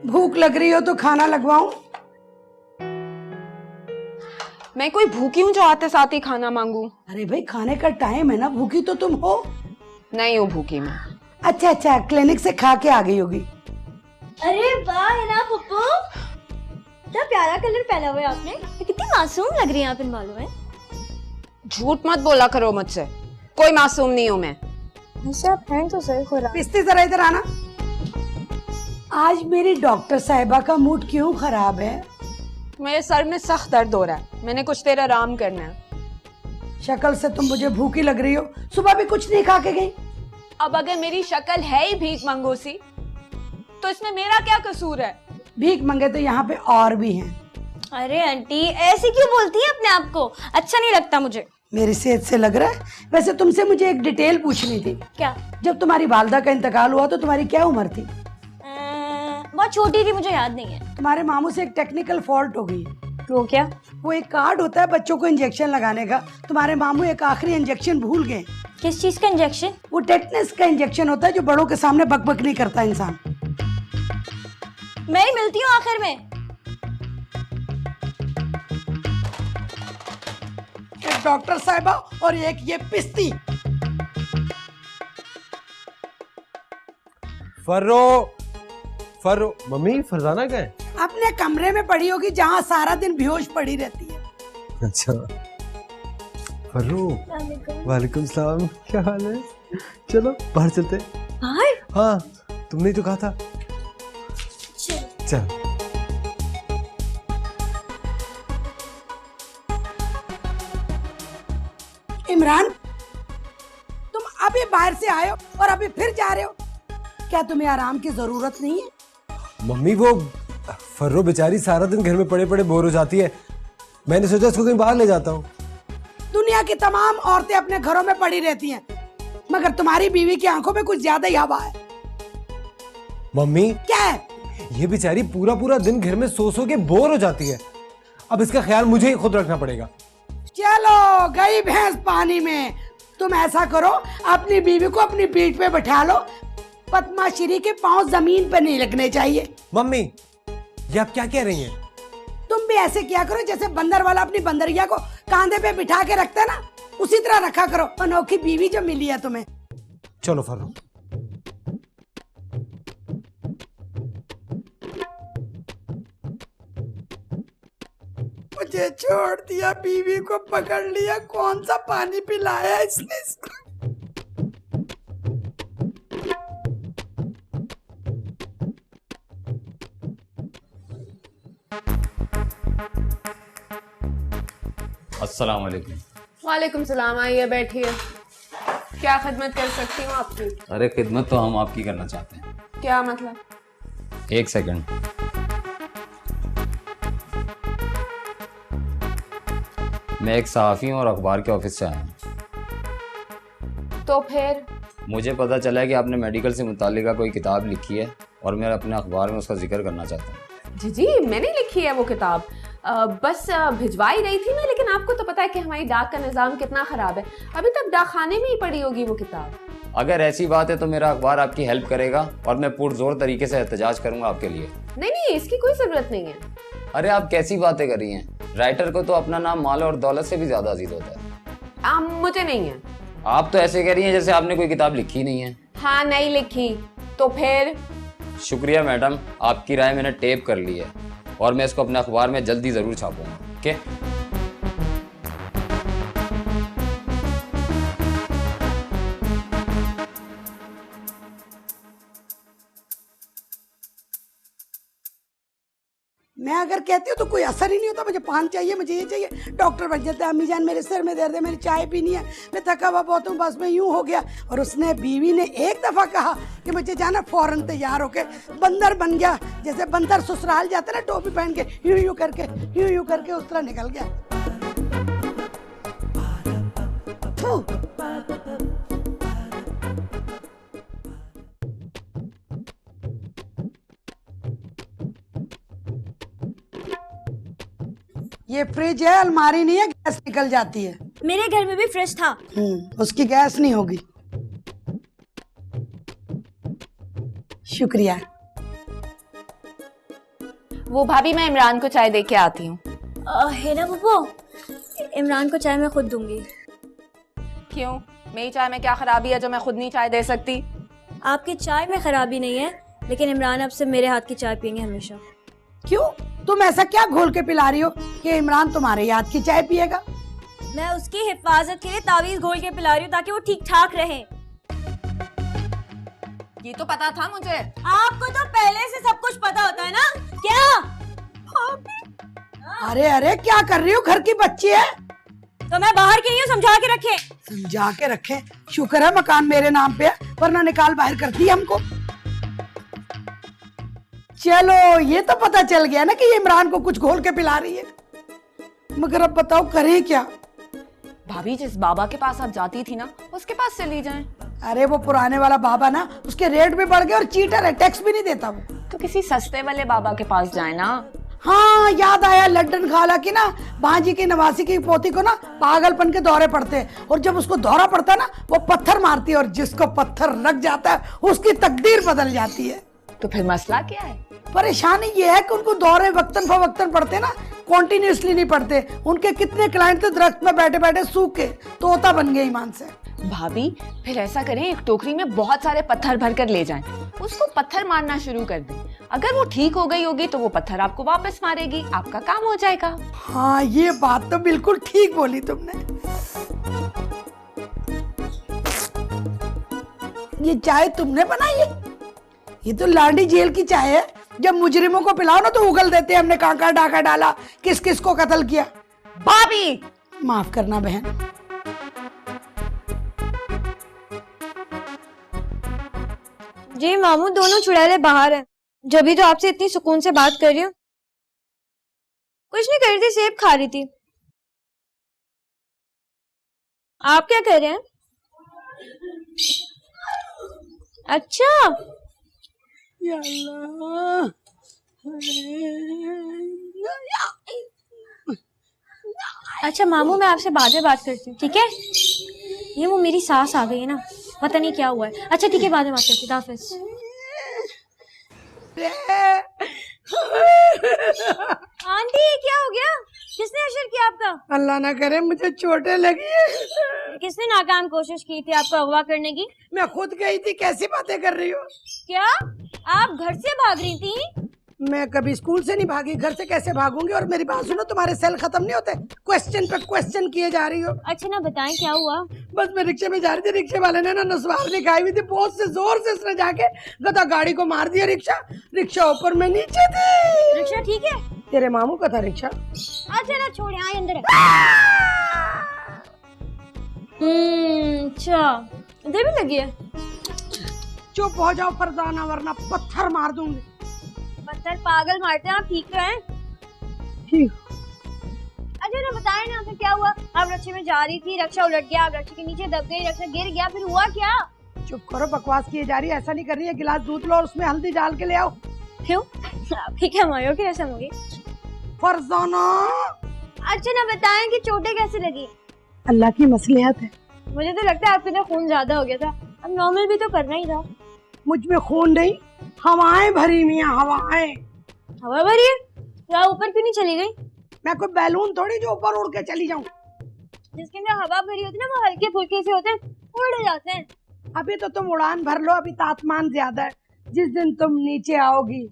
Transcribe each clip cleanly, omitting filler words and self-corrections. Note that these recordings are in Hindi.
भूख लग रही हो तो खाना लगवाऊं? मैं कोई भूखी हूँ जो आते साथ ही खाना मांगू? अरे भाई खाने का टाइम है ना, भूखी तो तुम हो। नहीं हो भूखी मैं। अच्छा, क्लिनिक से खा के आ गई होगी। अरे वाह है ना पप्पू, क्या प्यारा कलर पहना हुआ है आपने। कितनी मासूम लग रही है आप इन बालों में। झूठ मत बोला करो मुझसे, कोई मासूम नहीं हूँ मैं। वैसे आप हैं तो सही खुरा। पिस्ती जरा इधर आना। आज मेरी डॉक्टर साहिबा का मूड क्यों खराब है? मेरे सर में सख्त दर्द हो रहा है, मैंने कुछ देर आराम करना है। शक्ल से तुम मुझे भूखी लग रही हो, सुबह भी कुछ नहीं खा के गई। अब अगर मेरी शक्ल है ही भीख मंगोसी तो इसमें मेरा क्या कसूर है? भीख मंगे तो यहाँ पे और भी हैं। अरे आंटी ऐसे क्यों बोलती है अपने आप को, अच्छा नहीं लगता मुझे। मेरी सेहत से लग रहा है। वैसे तुमसे मुझे एक डिटेल पूछनी थी। क्या? जब तुम्हारी वालदा का इंतकाल हुआ तो तुम्हारी क्या उम्र थी? बहुत छोटी थी, मुझे याद नहीं है। तुम्हारे मामू से एक टेक्निकल फॉल्ट हो गई। वो क्या? वो एक कार्ड होता है बच्चों को इंजेक्शन लगाने का, तुम्हारे मामू एक आखिरी इंजेक्शन भूल गए। किस चीज का इंजेक्शन? वो टेटनस का इंजेक्शन होता है जो बड़ों के सामने बकबक नहीं करता इंसान। मैं ही मिलती हूँ आखिर में। एक डॉक्टर साहिबा और एक ये पिस्ती। फर्रो मम्मी फरजाना क्या है? अपने कमरे में पड़ी होगी जहाँ सारा दिन बेहोश पड़ी रहती है। अच्छा फर्रो, वालेकुम सलाम, क्या हाल है? चलो बाहर चलते। बाहर? हाँ तुमने तो कहा था। चल इमरान, तुम अभी बाहर से आए हो और अभी फिर जा रहे हो, क्या तुम्हें आराम की जरूरत नहीं है? मम्मी वो फर्रो बेचारी सारा दिन घर में पड़े पड़े बोर हो जाती है, मैंने सोचा उसको कहीं बाहर ले जाता हूँ। दुनिया की तमाम औरतें अपने घरों में पड़ी रहती हैं, मगर तुम्हारी बीवी की आंखों में कुछ ज्यादा ही हवा है। मम्मी क्या है? ये बेचारी पूरा पूरा दिन घर में सो के बोर हो जाती है, अब इसका ख्याल मुझे ही खुद रखना पड़ेगा। चलो गई भैंस पानी में। तुम ऐसा करो, अपनी बीवी को अपनी पीठ पे बैठा लो, पद्माश्री के पांव जमीन पर नहीं लगने चाहिए। मम्मी ये आप क्या कह रही हैं? तुम भी ऐसे किया करो जैसे बंदर वाला अपनी बंदरिया को कांधे पे बिठा के रखता है ना, उसी तरह रखा करो। अनोखी बीवी जो मिली है तुम्हें। चलो फर्रो। मुझे छोड़ दिया, बीवी को पकड़ लिया, कौन सा पानी पिलाया इसने इसको। अस्सलाम वालेकुम। वालेकुम सलाम, आइए बैठिए। क्या खिदमत कर सकती हूँ आपकी? अरे खिदमत तो हम आपकी करना चाहते हैं। क्या मतलब? एक सेकंड। मैं एक सहाफ़ी हूँ और अखबार के ऑफिस से आया हूँ। तो फिर? मुझे पता चला है कि आपने मेडिकल से मुताल्लिका कोई किताब लिखी है और मैं अपने अखबार में उसका जिक्र करना चाहता हूँ। जी मैंने लिखी है वो किताब, बस भिजवाई रही थी मैं, लेकिन आपको तो पता है कि हमारी डाक का निज़ाम कितना ख़राब है, अभी तक डाक खाने में ही पड़ी होगी वो किताब। अगर ऐसी बात है तो मेरा अखबार आपकी हेल्प करेगा और मैं पुरजोर तरीके से एहतजाज करूँगा आपके लिए। नहीं, इसकी कोई ज़रूरत नहीं है। अरे आप कैसी बातें कर रही हैं? राइटर को तो अपना नाम माल और दौलत से भी ज़्यादा अजीज होता है। मुझे नहीं है। आप तो ऐसे कह रही हैं जैसे आपने कोई किताब लिखी नहीं है। हाँ नहीं लिखी। तो फिर? शुक्रिया मैडम, आपकी राय मैंने टेप कर ली है और मैं इसको अपने अखबार में जल्दी ज़रूर छापूंगा। ओके? मैं अगर कहती हूँ तो कोई असर ही नहीं होता। मुझे पान चाहिए, मुझे ये चाहिए, डॉक्टर बन जाता है। अम्मी जान मेरे सिर में दर्द है, मेरी चाय पीनी है, मैं थका हुआ बहुत हूँ, बस मैं यूं हो गया। और उसने, बीवी ने एक दफा कहा कि मुझे जाना, फौरन तैयार होके बंदर बन गया। जैसे बंदर ससुराल जाते ना टोपी पहन के, यूं यूं करके उस तरह निकल गया। ये फ्रिज है, अलमारी नहीं है, गैस निकल जाती है। मेरे घर में भी फ्रिज था। उसकी गैस नहीं होगी। शुक्रिया। वो भाभी, मैं इमरान को चाय दे के आती हूँ। है ना पप्पू, इमरान को चाय मैं खुद दूंगी। क्यों? मेरी चाय में क्या खराबी है जो मैं खुद नहीं चाय दे सकती? आपकी चाय में खराबी नहीं है, लेकिन इमरान अब से मेरे हाथ की चाय पियेंगे हमेशा। क्यों? तुम ऐसा क्या घोल के पिला रही हो कि इमरान तुम्हारे हाथ की चाय पिएगा? मैं उसकी हिफाजत के लिए तावीज घोल के पिला रही हूँ ताकि वो ठीक ठाक रहे। ये तो पता था मुझे। आपको तो पहले से सब कुछ पता होता है ना? क्या? अरे अरे क्या कर रही हो? घर की बच्ची है। तो मैं बाहर की नहीं हूँ, समझा के रखे। समझा के रखे? शुक्र है मकान मेरे नाम पे है, वरना निकाल बाहर करती हमको। चलो ये तो पता चल गया ना कि ये इमरान को कुछ घोल के पिला रही है, मगर अब बताओ करें क्या? भाभी, जिस बाबा के पास आप जाती थी ना, उसके पास चली जाएं। अरे वो पुराने वाला बाबा ना, उसके रेट भी बढ़ गए और चीटर है, टैक्स भी नहीं देता वो। तो किसी सस्ते वाले बाबा के पास जाए ना। हाँ याद आया, लंदन खाला की ना भांजी की नवासी की पोती को ना पागलपन के दौरे पड़ते हैं, और जब उसको दौरा पड़ता है ना वो पत्थर मारती है, और जिसको पत्थर लग जाता है उसकी तकदीर बदल जाती है। तो फिर मसला क्या है? परेशानी ये है कि उनको दौरे वक्तन फवक्तन पड़ते ना, कॉन्टिन्यूसली नहीं पड़ते। उनके कितने क्लाइंट तो दरख्त में बैठे बैठे सूखे तोता बन गए ईमान से। भाभी, फिर ऐसा करें, एक टोकरी में बहुत सारे पत्थर भर कर ले जाएं, उसको पत्थर मारना शुरू कर दें। अगर वो ठीक हो गई होगी तो वो पत्थर आपको वापस मारेगी, आपका काम हो जाएगा। हाँ ये बात तो बिल्कुल ठीक बोली तुमने। ये चाय तुमने बनाई है? ये तो लाडी जेल की चाय है। जब मुजरिमों को पिलाओ ना तो उगल देते हैं हमने काका डाका डाला, किस किस को कत्ल किया। भाभी, माफ करना बहन। जी मामू, दोनों चुड़ैले बाहर हैं। जब भी तो आपसे इतनी सुकून से बात कर रही हूँ। कुछ नहीं कर रही थी, सेब खा रही थी। आप क्या कर रहे हैं? अच्छा या अल्लाह। अच्छा मामू, मैं आपसे बाद में बात करती हूँ, ठीक है? ये वो मेरी सास आ गई है ना, पता नहीं क्या हुआ है। अच्छा ठीक है, बाद में बात करती हूँ। हाफिज। आंटी, ये क्या हो गया? किसने अशर किया आपका? अल्लाह ना करे मुझे चोटें लगी है। किसने नाकाम कोशिश की थी आपको अगवा करने की? मैं खुद गई थी। कैसी बातें कर रही हो? क्या आप घर से भाग रही थी? मैं कभी स्कूल से नहीं भागी, घर से कैसे भागूंगी? और मेरी बात सुनो, तुम्हारे सेल खत्म नहीं होते, क्वेश्चन पे क्वेश्चन किए जा रही हो। अच्छा ना बताएं क्या हुआ? बस मैं रिक्शे में जा रही थी, रिक्शे वाले ने ना नस्वार निकाली हुई थी, बहुत से जोर से उसने जाके गधा गाड़ी को मार दिया। रिक्शा ऊपर में नीचे थी। रिक्शा ठीक है? तेरे मामू का था रिक्शा। अच्छा ना छोड़े, आए अंदर। अच्छा इधर भी लगी है। चुप हो जाओ फरजाना, वरना पत्थर मार दूंगी। पत्थर पागल मारते हैं, आप ठीक तो हैं? ठीक। अच्छा ना बताएं ना, फिर क्या हुआ? आप रक्षे में जा रही थी, रक्षा उलट गया, आप रक्षे के नीचे दब गई, रक्षा गिर गया, फिर हुआ क्या? चुप करो, बकवास किए जा रही है। ऐसा नहीं कर रही है। गिलास दूध लो और उसमें हल्दी डाल के ले आओ। क्यों? आपकी क्या मायो की रस्म होगी? फरजाना। अच्छा ना बताएं कि चोटें कैसे लगी? अल्लाह की मसलियत है। मुझे तो लगता है आपके अंदर खून ज्यादा हो गया था, अब नॉर्मल भी तो करना ही था। मुझ में खून नहीं, हवाएं भरी मियां, हवाएं। हवा भरी है? तो आप ऊपर क्यों नहीं चली गई? मैं कोई बैलून थोड़ी जो ऊपर उड़ के चली जाऊं। जिसके अंदर हवा भरी होती है ना, वो हल्के फुल्के से होते हैं, उड़ जाते हैं। अभी तो तुम उड़ान भर लो, अभी तापमान ज्यादा है। जिस दिन तुम नीचे आओगी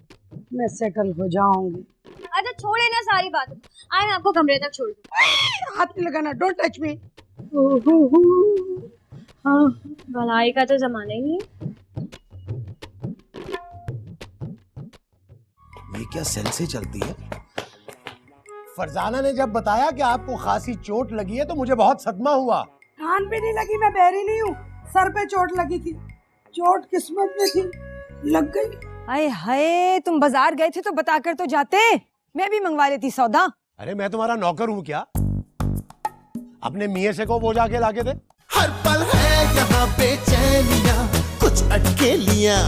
मैं सेटल हो जाऊंगी। अच्छा छोड़े ना सारी बात, आए मैं आपको कमरे तक छोड़ दूं। हाथ नहीं लगाना, डोंट टच मी। हाँ, भलाई का तो जमाना ही नहीं है। ये क्या सेल से चलती है? फरजाना ने जब बताया कि आपको खासी चोट लगी है तो मुझे बहुत सदमा हुआ। कान पे नहीं लगी, मैं बहरी नहीं हूँ। सर पे चोट लगी थी। चोट किस्मत में थी, लग गई। अरे हाय, तुम बाजार गए थे तो बता कर तो जाते, मैं भी मंगवा लेती सौदा। अरे मैं तुम्हारा नौकर हूँ क्या? अपने मियाँ से को वो जाके लाके दे। हर पल है यहाँ बेचैनियाँ, कुछ अटकेलियाँ।